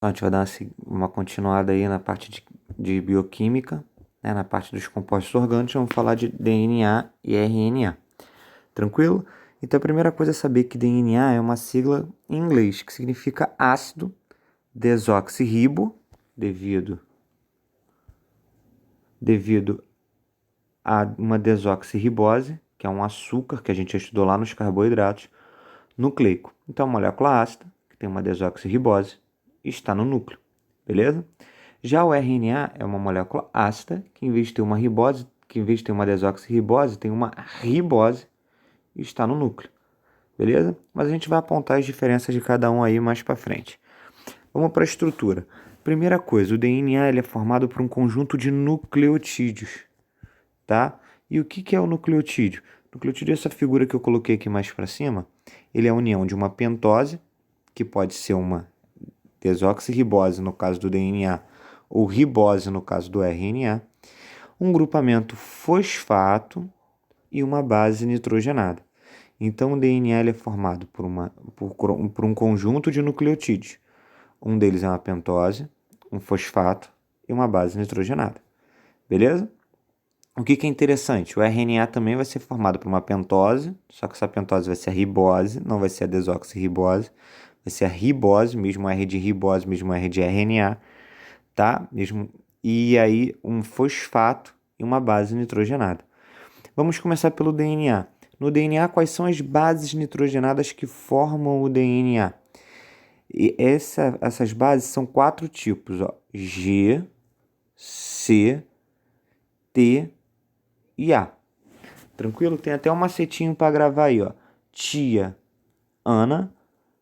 Então a gente vai dar uma continuada aí na parte de bioquímica, né, na parte dos compostos orgânicos, vamos falar de DNA e RNA. Tranquilo? Então a primeira coisa é saber que DNA é uma sigla em inglês, que significa ácido desoxirribo, devido a uma desoxirribose, que é um açúcar que a gente já estudou lá nos carboidratos, nucleico. Então a molécula ácida, que tem uma desoxirribose, está no núcleo, beleza? Já o RNA é uma molécula ácida, que em vez de ter uma ribose, que em vez de ter uma desoxirribose, tem uma ribose e está no núcleo, beleza? Mas a gente vai apontar as diferenças de cada um aí mais para frente. Vamos para a estrutura. Primeira coisa, o DNA ele é formado por um conjunto de nucleotídeos, tá? E o que é o nucleotídeo? O nucleotídeo é essa figura que eu coloquei aqui mais para cima. Ele é a união de uma pentose, que pode ser uma desoxirribose no caso do DNA, ou ribose no caso do RNA, um grupamento fosfato e uma base nitrogenada. Então o DNA ele é formado por um conjunto de nucleotídeos. Um deles é uma pentose, um fosfato e uma base nitrogenada. Beleza? O que é interessante? O RNA também vai ser formado por uma pentose, só que essa pentose vai ser a ribose, não vai ser a desoxirribose, vai ser a ribose, mesmo R de ribose, mesmo R de RNA, tá? E aí um fosfato e uma base nitrogenada. Vamos começar pelo DNA. No DNA, quais são as bases nitrogenadas que formam o DNA? E essas bases são 4 tipos, ó: G, C, T e A. Tranquilo? Tem até um macetinho para gravar aí, ó. Tia Ana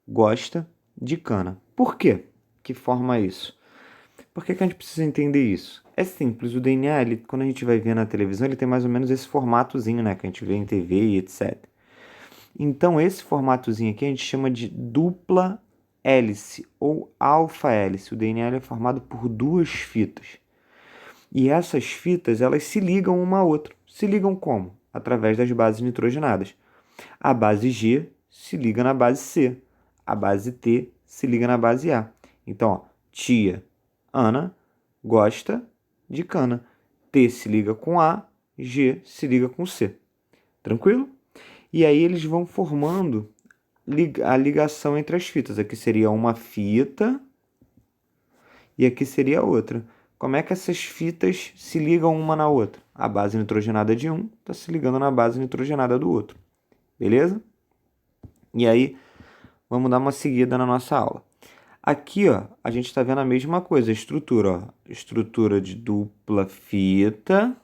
gosta de cana. Por quê que forma isso? Por que a gente precisa entender isso? É simples, o DNA, quando a gente vai ver na televisão, ele tem mais ou menos esse formatozinho, né? Que a gente vê em TV e etc. Então, esse formatozinho aqui a gente chama de dupla hélice ou alfa hélice. O DNA é formado por 2 fitas. E essas fitas, elas se ligam uma à outra. Se ligam como? Através das bases nitrogenadas. A base G se liga na base C. A base T se liga na base A. Então, ó, tia Ana gosta de cana. T se liga com A, G se liga com C. Tranquilo? E aí eles vão formando a ligação entre as fitas. Aqui seria uma fita e aqui seria outra. Como é que essas fitas se ligam uma na outra? A base nitrogenada de um está se ligando na base nitrogenada do outro. Beleza? E aí, vamos dar uma seguida na nossa aula. Aqui, ó, a gente está vendo a mesma coisa, a estrutura, ó. Estrutura de dupla fita.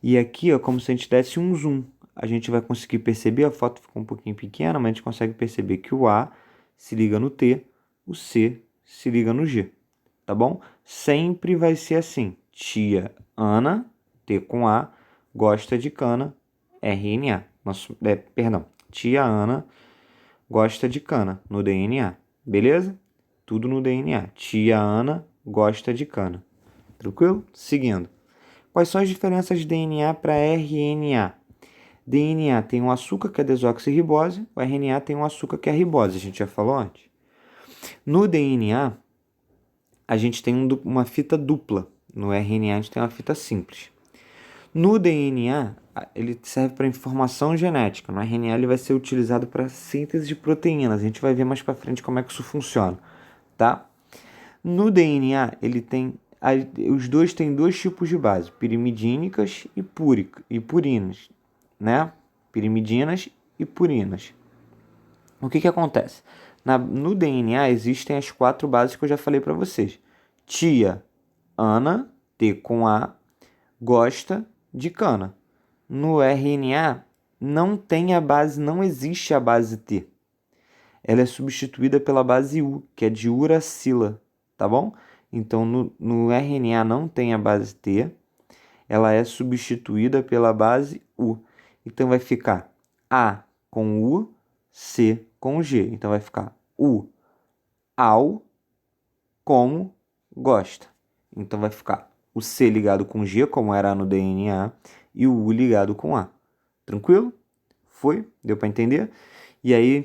E aqui, ó, como se a gente desse um zoom. A gente vai conseguir perceber, a foto ficou um pouquinho pequena, mas a gente consegue perceber que o A se liga no T, o C se liga no G, tá bom? Sempre vai ser assim. Tia Ana, T com A, gosta de cana, RNA. Tia Ana gosta de cana no DNA, beleza? Tudo no DNA. Tia Ana gosta de cana. Tranquilo? Seguindo. Quais são as diferenças de DNA para RNA? DNA tem um açúcar que é desoxirribose, o RNA tem um açúcar que é ribose, a gente já falou antes. No DNA, a gente tem uma fita dupla. No RNA, a gente tem uma fita simples. No DNA, ele serve para informação genética. No RNA, ele vai ser utilizado para síntese de proteínas. A gente vai ver mais para frente como é que isso funciona, tá? No DNA, os dois têm 2 tipos de base, pirimidínicas e purinas, né? Pirimidinas e purinas. O que acontece? No DNA existem as 4 bases que eu já falei para vocês. Tia Ana, T com A, gosta de cana. No RNA não existe a base T. Ela é substituída pela base U, que é de uracila, tá bom? Então no RNA não tem a base T, ela é substituída pela base U. Então vai ficar A com U, C com G. Então vai ficar U ao como gosta. Então vai ficar o C ligado com G, como era no DNA, e o U ligado com A. Tranquilo? Foi? Deu para entender? E aí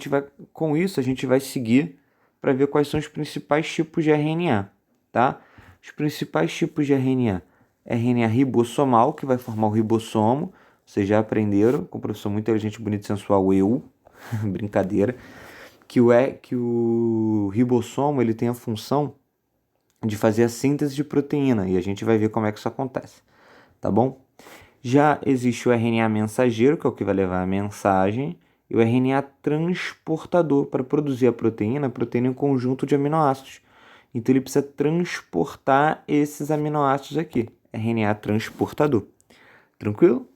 com isso a gente vai seguir para ver quais são os principais tipos de RNA, tá? Os principais tipos de RNA. RNA ribossomal, que vai formar o ribossomo. Vocês já aprenderam com o professor muito inteligente, bonito e sensual, eu. Brincadeira. Que o ribossomo ele tem a função de fazer a síntese de proteína. E a gente vai ver como é que isso acontece. Tá bom? Já existe o RNA mensageiro, que é o que vai levar a mensagem, e o RNA transportador. Para produzir a proteína é um conjunto de aminoácidos. Então ele precisa transportar esses aminoácidos aqui. RNA transportador. Tranquilo?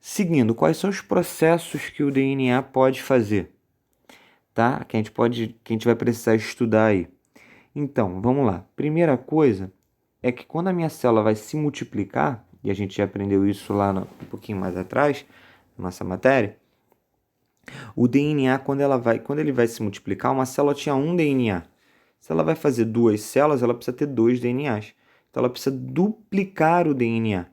Seguindo, quais são os processos que o DNA pode fazer? Tá? Que a gente vai precisar estudar aí. Então, vamos lá. Primeira coisa é que quando a minha célula vai se multiplicar, e a gente já aprendeu isso lá um pouquinho mais atrás, na nossa matéria, o DNA, quando ele vai se multiplicar, uma célula tinha um DNA. Se ela vai fazer duas células, ela precisa ter dois DNAs. Então, ela precisa duplicar o DNA.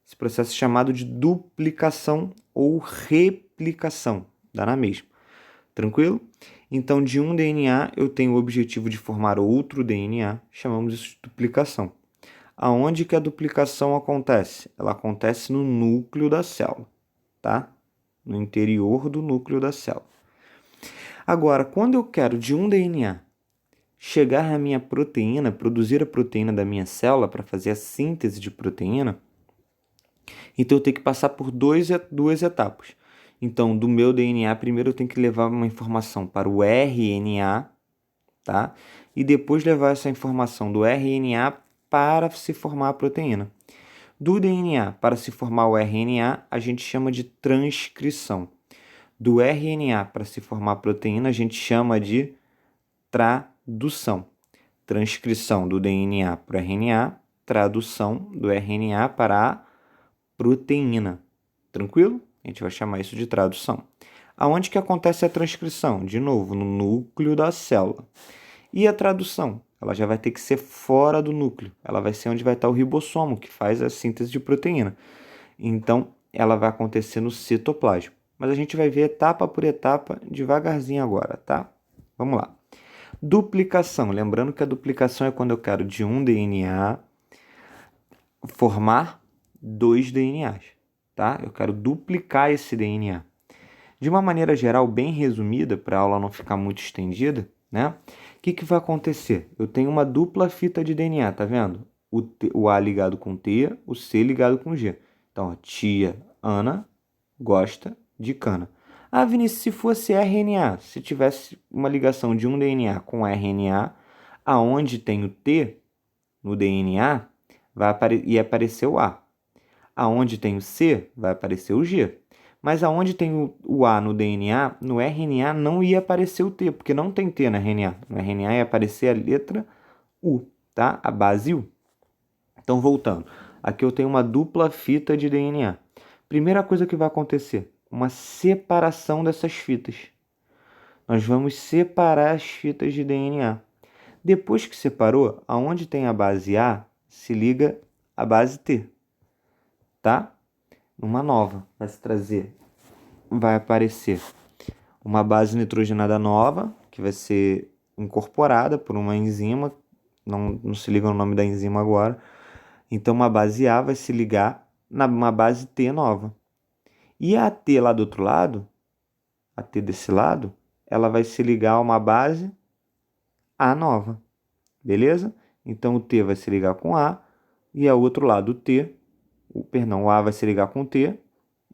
Esse processo é chamado de duplicação ou replicação. Dá na mesma. Tranquilo? Então, de um DNA, eu tenho o objetivo de formar outro DNA. Chamamos isso de duplicação. Aonde que a duplicação acontece? Ela acontece no núcleo da célula, tá? No interior do núcleo da célula. Agora, quando eu quero de um DNA chegar à minha proteína, produzir a proteína da minha célula para fazer a síntese de proteína, então eu tenho que passar por duas etapas. Então, do meu DNA, primeiro eu tenho que levar uma informação para o RNA, tá? E depois levar essa informação do RNA para se formar a proteína. Do DNA para se formar o RNA, a gente chama de transcrição. Do RNA para se formar a proteína, a gente chama de tradução. Transcrição do DNA para o RNA, tradução do RNA para a proteína. Tranquilo? A gente vai chamar isso de tradução. Aonde que acontece a transcrição? De novo, no núcleo da célula. E a tradução? Ela já vai ter que ser fora do núcleo. Ela vai ser onde vai estar o ribossomo, que faz a síntese de proteína. Então, ela vai acontecer no citoplasma. Mas a gente vai ver etapa por etapa, devagarzinho agora, tá? Vamos lá. Duplicação. Lembrando que a duplicação é quando eu quero de um DNA formar dois DNAs, tá? Eu quero duplicar esse DNA. De uma maneira geral, bem resumida, para a aula não ficar muito estendida, né? O que vai acontecer? Eu tenho uma dupla fita de DNA, tá vendo? O A ligado com T, o C ligado com G. Então, a tia Ana gosta de cana. Ah, Vinícius, se fosse RNA, se tivesse uma ligação de um DNA com RNA, aonde tem o T no DNA, ia aparecer o A. Aonde tem o C, vai aparecer o G. Mas aonde tem o A no DNA, no RNA não ia aparecer o T, porque não tem T no RNA. No RNA ia aparecer a letra U, tá? A base U. Então, voltando. Aqui eu tenho uma dupla fita de DNA. Primeira coisa que vai acontecer, uma separação dessas fitas. Nós vamos separar as fitas de DNA. Depois que separou, aonde tem a base A, se liga a base T, tá? Uma nova vai aparecer uma base nitrogenada nova, que vai ser incorporada por uma enzima, não se liga no nome da enzima agora. Então, uma base A vai se ligar numa base T nova. E a T lá do outro lado, a T desse lado, ela vai se ligar a uma base A nova, beleza? Então, o T vai se ligar com A, e ao outro lado o A vai se ligar com o T,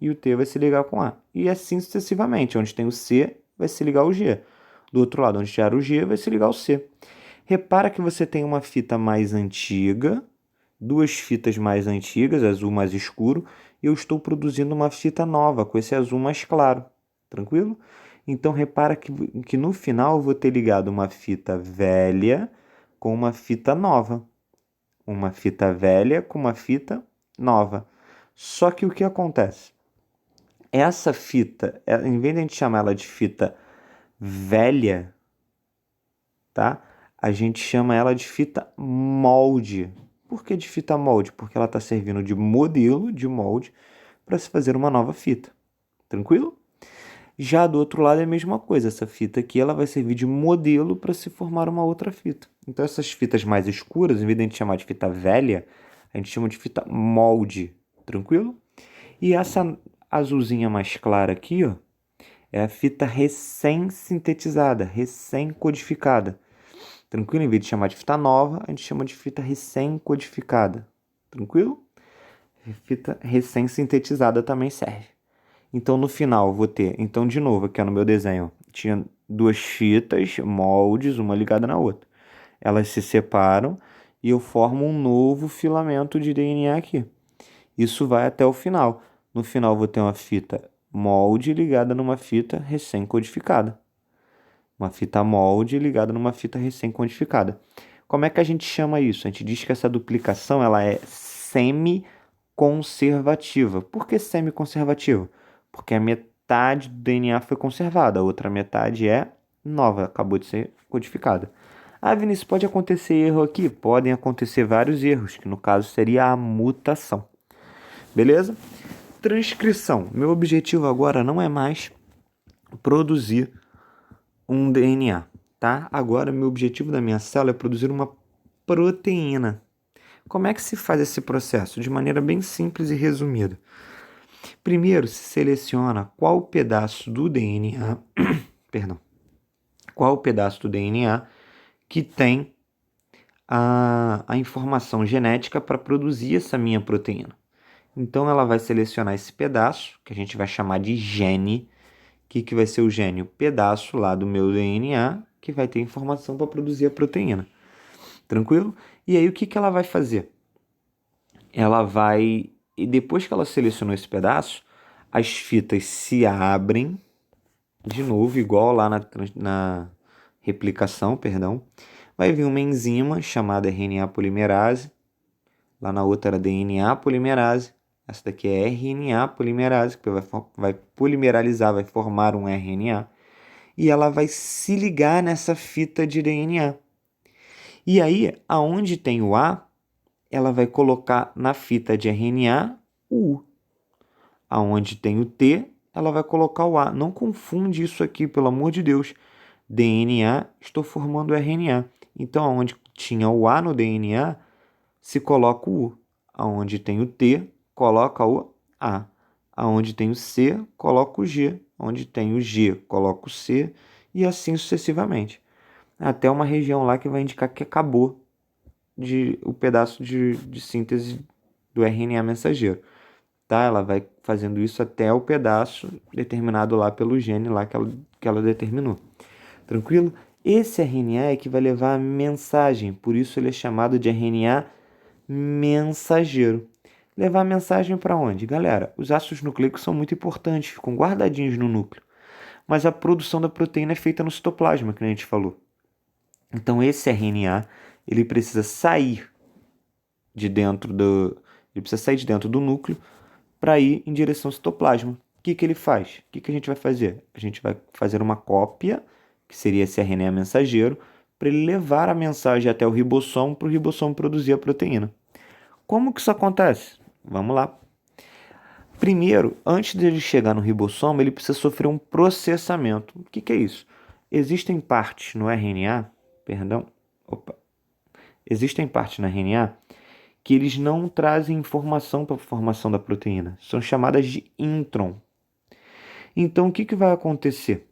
e o T vai se ligar com A. E assim sucessivamente. Onde tem o C, vai se ligar o G. Do outro lado, onde tiver o G, vai se ligar o C. Repara que você tem uma fita mais antiga, duas fitas mais antigas, azul mais escuro, e eu estou produzindo uma fita nova, com esse azul mais claro. Tranquilo? Então, repara que no final eu vou ter ligado uma fita velha com uma fita nova. Uma fita velha com uma fita nova. Só que o que acontece? Essa fita, em vez de a gente chamar ela de fita velha, tá? A gente chama ela de fita molde. Por que de fita molde? Porque ela está servindo de modelo de molde para se fazer uma nova fita. Tranquilo? Já do outro lado é a mesma coisa. Essa fita aqui ela vai servir de modelo para se formar uma outra fita. Então essas fitas mais escuras, em vez de a gente chamar de fita velha, a gente chama de fita molde. Tranquilo? E essa azulzinha mais clara aqui, ó, é a fita recém-sintetizada, recém-codificada. Tranquilo? Em vez de chamar de fita nova, a gente chama de fita recém-codificada. Tranquilo? Fita recém-sintetizada também serve. Então, no final, vou ter... Então, de novo, aqui ó, no meu desenho, tinha duas fitas, moldes, uma ligada na outra. Elas se separam e eu formo um novo filamento de DNA aqui. Isso vai até o final. No final, vou ter uma fita molde ligada numa fita recém-codificada. Uma fita molde ligada numa fita recém-codificada. Como é que a gente chama isso? A gente diz que essa duplicação ela é semi-conservativa. Por que semi-conservativa? Porque a metade do DNA foi conservada, a outra metade é nova, acabou de ser codificada. Ah, Vinícius, pode acontecer erro aqui? Podem acontecer vários erros, que no caso seria a mutação. Beleza? Transcrição. Meu objetivo agora não é mais produzir um DNA, tá? Agora, meu objetivo da minha célula é produzir uma proteína. Como é que se faz esse processo? De maneira bem simples e resumida. Primeiro, se seleciona qual pedaço do DNA, perdão, qual pedaço do DNA que tem a informação genética para produzir essa minha proteína. Então, ela vai selecionar esse pedaço, que a gente vai chamar de gene. O que vai ser o gene? O pedaço lá do meu DNA que vai ter informação para produzir a proteína. Tranquilo? E aí, o que ela vai fazer? Ela vai... E depois que ela selecionou esse pedaço, as fitas se abrem, de novo, igual lá na replicação, perdão. Vai vir uma enzima chamada RNA polimerase. Lá na outra era DNA polimerase. Essa daqui é RNA polimerase, que vai polimeralizar, vai formar um RNA. E ela vai se ligar nessa fita de DNA. E aí, aonde tem o A, ela vai colocar na fita de RNA o U. Aonde tem o T, ela vai colocar o A. Não confunde isso aqui, pelo amor de Deus. DNA, estou formando RNA. Então, aonde tinha o A no DNA, se coloca o U. Aonde tem o T, coloca o A. Aonde tem o C, coloca o G. Onde tem o G, coloca o C. E assim sucessivamente. Até uma região lá que vai indicar que acabou o pedaço de síntese do RNA mensageiro. Tá? Ela vai fazendo isso até o pedaço determinado lá pelo gene lá que ela determinou. Tranquilo? Esse RNA é que vai levar a mensagem, por isso ele é chamado de RNA mensageiro. Levar a mensagem para onde? Galera, os ácidos nucleicos são muito importantes, ficam guardadinhos no núcleo. Mas a produção da proteína é feita no citoplasma, que a gente falou. Então esse RNA, ele precisa sair de dentro do núcleo para ir em direção ao citoplasma. O que ele faz? O que a gente vai fazer? A gente vai fazer uma cópia, que seria esse RNA mensageiro, para ele levar a mensagem até o ribossomo, para o ribossomo produzir a proteína. Como que isso acontece? Vamos lá. Primeiro, antes de ele chegar no ribossomo, ele precisa sofrer um processamento. O que é isso? Existem partes no RNA, existem partes no RNA que eles não trazem informação para a formação da proteína. São chamadas de intron. Então, o que vai acontecer?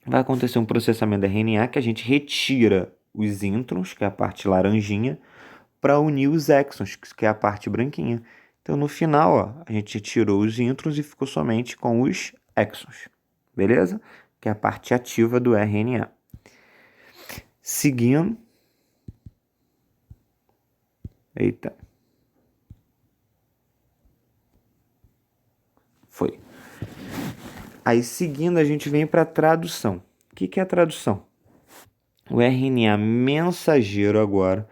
Vai acontecer um processamento da RNA que a gente retira os introns, que é a parte laranjinha, para unir os exons, que é a parte branquinha. Então, no final, ó, a gente tirou os introns e ficou somente com os exons. Beleza? Que é a parte ativa do RNA. Seguindo. Eita. Foi. Aí, seguindo, a gente vem para a tradução. O que é a tradução? O RNA mensageiro agora,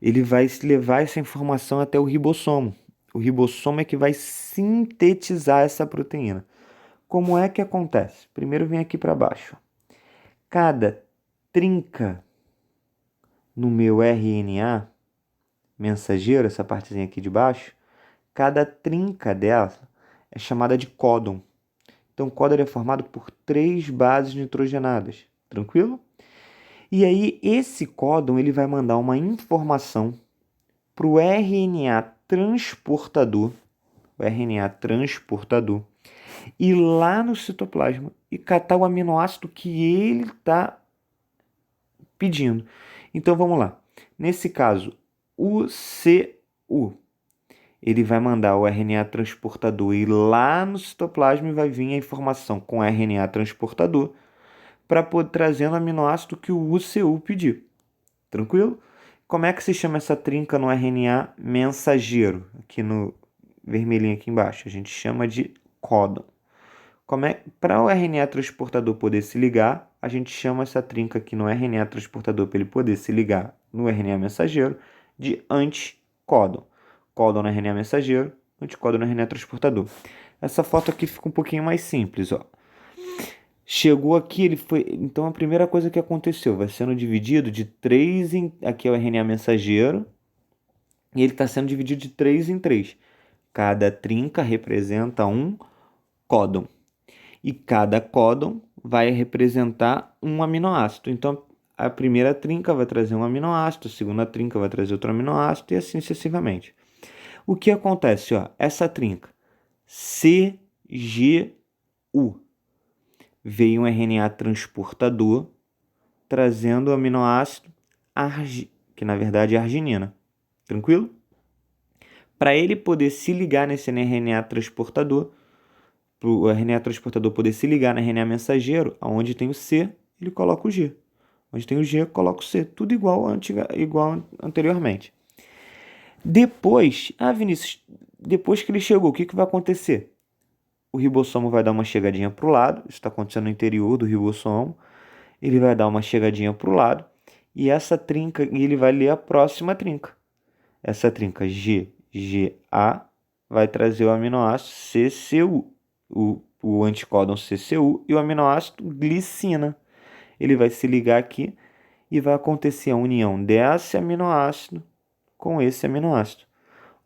ele vai levar essa informação até o ribossomo. O ribossomo é que vai sintetizar essa proteína. Como é que acontece? Primeiro vem aqui para baixo. Cada trinca no meu RNA mensageiro, essa partezinha aqui de baixo, cada trinca dela é chamada de códon. Então, o códon é formado por 3 bases nitrogenadas. Tranquilo? E aí, esse códon ele vai mandar uma informação para o RNA transportador, ir lá no citoplasma e catar o aminoácido que ele está pedindo. Então, vamos lá. Nesse caso, o CU, ele vai mandar o RNA transportador ir lá no citoplasma e vai vir a informação com o RNA transportador para poder trazer o aminoácido que o UCU pediu. Tranquilo? Como é que se chama essa trinca no RNA mensageiro? Aqui no vermelhinho aqui embaixo. A gente chama de códon. Para o RNA transportador poder se ligar, a gente chama essa trinca aqui no RNA transportador para ele poder se ligar no RNA mensageiro de anticódon. Códon no RNA mensageiro, anticódon no RNA transportador. Essa foto aqui fica um pouquinho mais simples, ó. Chegou aqui, ele foi. Então a primeira coisa que aconteceu, vai sendo dividido de 3 em. Aqui é o RNA mensageiro. E ele está sendo dividido de 3 em 3. Cada trinca representa um códon. E cada códon vai representar um aminoácido. Então a primeira trinca vai trazer um aminoácido, a segunda trinca vai trazer outro aminoácido e assim sucessivamente. O que acontece? Ó, essa trinca CGU veio um RNA transportador trazendo o aminoácido que na verdade é arginina. Tranquilo? Para ele poder se ligar nesse RNA transportador, para o RNA transportador poder se ligar no RNA mensageiro, onde tem o C, ele coloca o G. Onde tem o G, coloca o C. Tudo igual anteriormente. Depois, Vinícius, depois que ele chegou, o que vai acontecer? O ribossomo vai dar uma chegadinha para o lado, isso está acontecendo no interior do ribossomo, ele vai dar uma chegadinha para o lado, e essa trinca, ele vai ler a próxima trinca. Essa trinca GGA vai trazer o aminoácido CCU, o anticódon CCU e o aminoácido glicina. Ele vai se ligar aqui e vai acontecer a união desse aminoácido com esse aminoácido.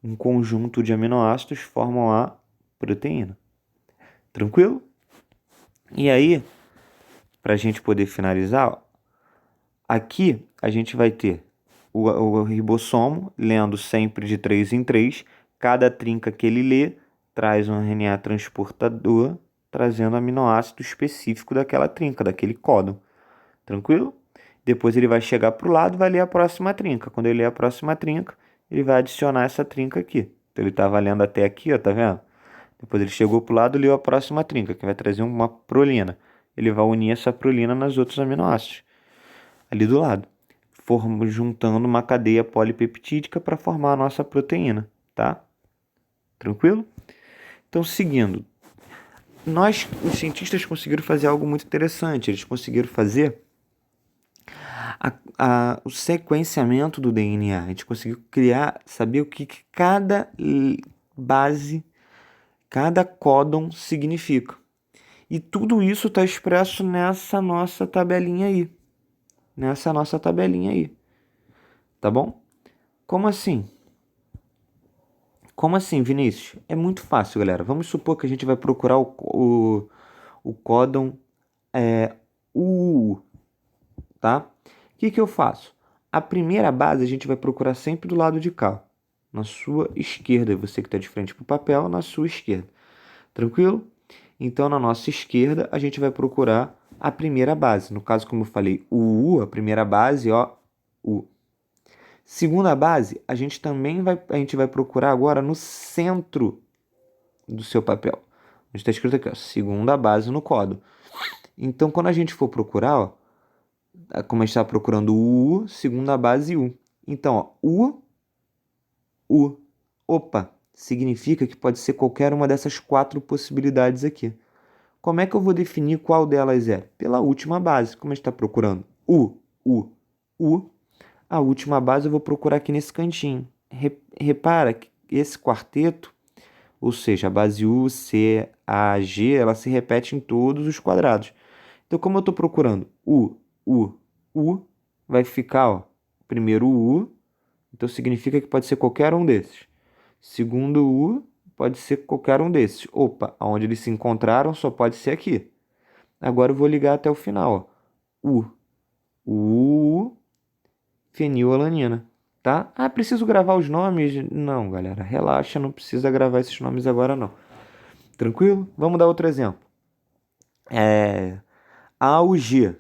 Um conjunto de aminoácidos formam a proteína. Tranquilo? E aí, para a gente poder finalizar, ó, aqui a gente vai ter o ribossomo lendo sempre de 3 em 3. Cada trinca que ele lê traz um RNA transportador trazendo aminoácido específico daquela trinca, daquele códon. Tranquilo? Depois ele vai chegar para o lado e vai ler a próxima trinca. Quando ele ler a próxima trinca, ele vai adicionar essa trinca aqui. Então ele estava lendo até aqui, ó, tá vendo? Depois ele chegou para o lado e leu a próxima trinca, que vai trazer uma prolina. Ele vai unir essa prolina nos outros aminoácidos ali do lado, juntando uma cadeia polipeptídica para formar a nossa proteína, tá? Tranquilo? Então, seguindo, os cientistas conseguiram fazer algo muito interessante. Eles conseguiram fazer o sequenciamento do DNA. A gente conseguiu saber o que cada base, cada códon significa. E tudo isso está expresso nessa nossa tabelinha aí. Tá bom? Como assim? Como assim, Vinícius? É muito fácil, galera. Vamos supor que a gente vai procurar o códon UU, tá? O que eu faço? A primeira base a gente vai procurar sempre do lado de cá, na sua esquerda. Você que está de frente para o papel, na sua esquerda. Tranquilo? Então, na nossa esquerda, a gente vai procurar a primeira base. No caso, como eu falei, o U, a primeira base, ó, U. Segunda base, a gente vai procurar agora no centro do seu papel. A gente está escrito aqui, ó, segunda base no códon. Então, quando a gente for procurar, ó, como a gente está procurando o U, segunda base U. Então, ó, U. Opa, significa que pode ser qualquer uma dessas 4 possibilidades aqui. Como é que eu vou definir qual delas é? Pela última base. Como a gente está procurando U, a última base eu vou procurar aqui nesse cantinho. Repara que esse quarteto, ou seja, a base U, C, A, G, ela se repete em todos os quadrados. Então, como eu estou procurando U, vai ficar, ó, primeiro U, então significa que pode ser qualquer um desses. Segundo U, pode ser qualquer um desses. Opa, onde eles se encontraram só pode ser aqui. Agora eu vou ligar até o final, ó. Fenilalanina, tá? Ah, preciso gravar os nomes? Não, galera, relaxa, não precisa gravar esses nomes agora não. Tranquilo? Vamos dar outro exemplo. A ou G.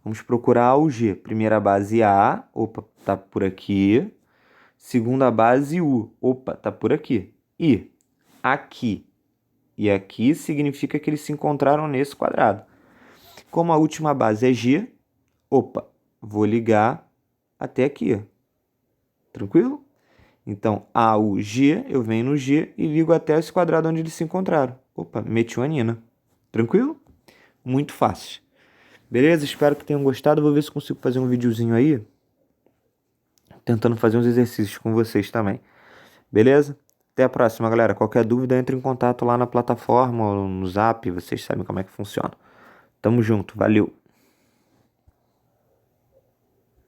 Vamos procurar A ou G. Primeira base A, opa, tá por aqui. Segunda base U, opa, tá por aqui. E aqui. E aqui significa que eles se encontraram nesse quadrado. Como a última base é G, opa, vou ligar até aqui. Tranquilo? Então, A, U, G, eu venho no G e ligo até esse quadrado onde eles se encontraram. Opa, metionina. Tranquilo? Muito fácil. Beleza? Espero que tenham gostado. Vou ver se consigo fazer um videozinho aí, tentando fazer uns exercícios com vocês também. Beleza? Até a próxima, galera. Qualquer dúvida, entre em contato lá na plataforma ou no Zap. Vocês sabem como é que funciona. Tamo junto. Valeu!